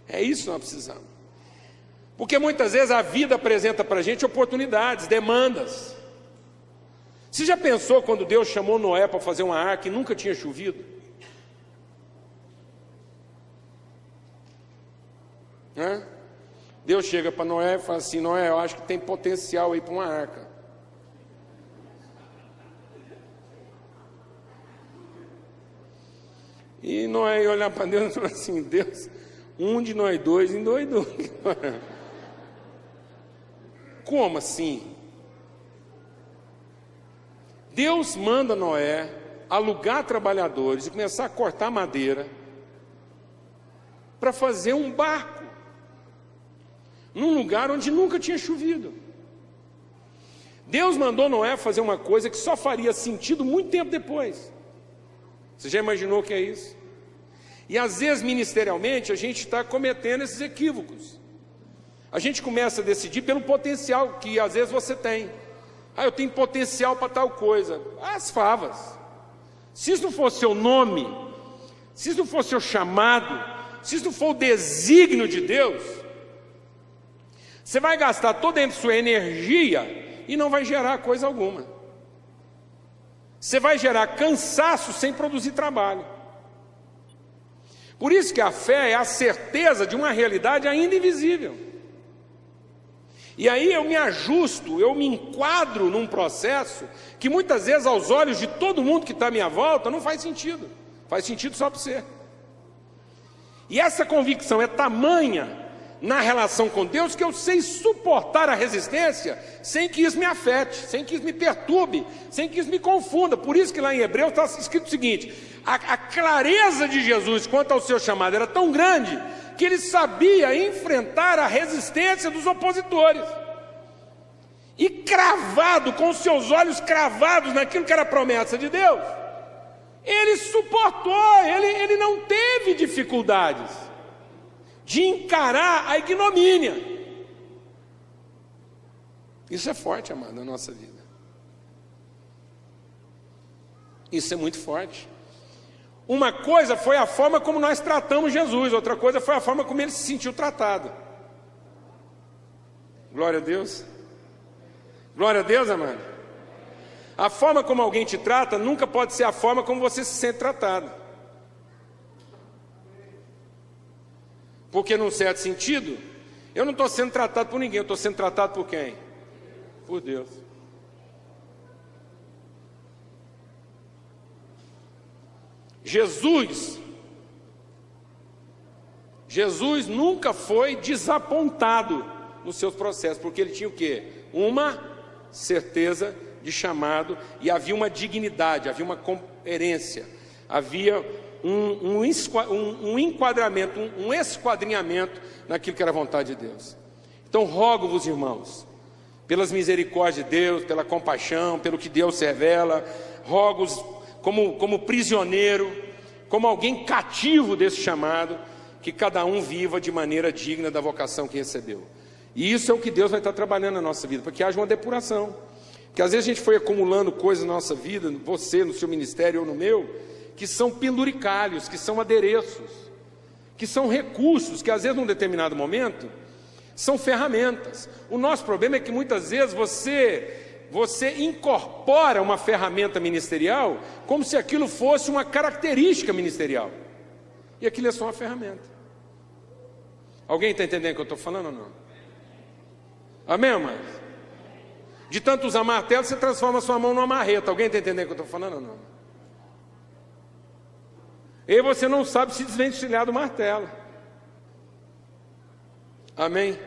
É isso que nós precisamos. Porque muitas vezes a vida apresenta para a gente oportunidades, demandas. Você já pensou quando Deus chamou Noé para fazer uma arca e nunca tinha chovido? Deus chega para Noé e fala assim: Noé, eu acho que tem potencial aí para uma arca. E Noé ia olhar para Deus e falar assim: Deus, um de nós dois endoidou. Como assim? Deus manda Noé alugar trabalhadores e começar a cortar madeira para fazer um barco num lugar onde nunca tinha chovido. Deus mandou Noé fazer uma coisa que só faria sentido muito tempo depois. Você já imaginou o que é isso? E às vezes ministerialmente a gente está cometendo esses equívocos. A gente começa a decidir pelo potencial que às vezes você tem. Eu tenho potencial para tal coisa. As favas. Se isso não for seu nome, se isso não for seu chamado, se isso não for o desígnio de Deus, você vai gastar toda a sua energia e não vai gerar coisa alguma. Você vai gerar cansaço sem produzir trabalho. Por isso que a fé é a certeza de uma realidade ainda invisível. E aí eu me ajusto, eu me enquadro num processo que muitas vezes aos olhos de todo mundo que está à minha volta não faz sentido. Faz sentido só para você. E essa convicção é tamanha na relação com Deus que eu sei suportar a resistência sem que isso me afete, sem que isso me perturbe, sem que isso me confunda. Por isso que lá em Hebreus está escrito o seguinte: a clareza de Jesus quanto ao seu chamado era tão grande que ele sabia enfrentar a resistência dos opositores. E cravado, com os seus olhos cravados naquilo que era a promessa de Deus, ele suportou, ele não teve dificuldades de encarar a ignomínia. Isso é forte, amado, na nossa vida. Isso é muito forte. Uma coisa foi a forma como nós tratamos Jesus, outra coisa foi a forma como ele se sentiu tratado. Glória a Deus. Glória a Deus, amado. A forma como alguém te trata nunca pode ser a forma como você se sente tratado. Porque num certo sentido, eu não estou sendo tratado por ninguém, eu estou sendo tratado por quem? Por Deus. Jesus nunca foi desapontado nos seus processos, porque ele tinha o quê? Uma certeza de chamado, e havia uma dignidade, havia uma coerência, havia um enquadramento, um esquadrinhamento naquilo que era a vontade de Deus. Então rogo-vos, irmãos, pelas misericórdias de Deus, pela compaixão, pelo que Deus se revela, rogo-vos como prisioneiro, como alguém cativo desse chamado, que cada um viva de maneira digna da vocação que recebeu. E isso é o que Deus vai estar trabalhando na nossa vida, para que haja uma depuração. Porque às vezes a gente foi acumulando coisas na nossa vida, você no seu ministério ou no meu, que são penduricalhos, que são adereços, que são recursos, que às vezes num determinado momento são ferramentas. O nosso problema é que muitas vezes você incorpora uma ferramenta ministerial como se aquilo fosse uma característica ministerial. E aquilo é só uma ferramenta. Alguém está entendendo o que eu estou falando ou não? Amém, amados? De tanto usar martelo, você transforma a sua mão numa marreta. Alguém está entendendo o que eu estou falando ou não? E você não sabe se desvencilhar do martelo. Amém?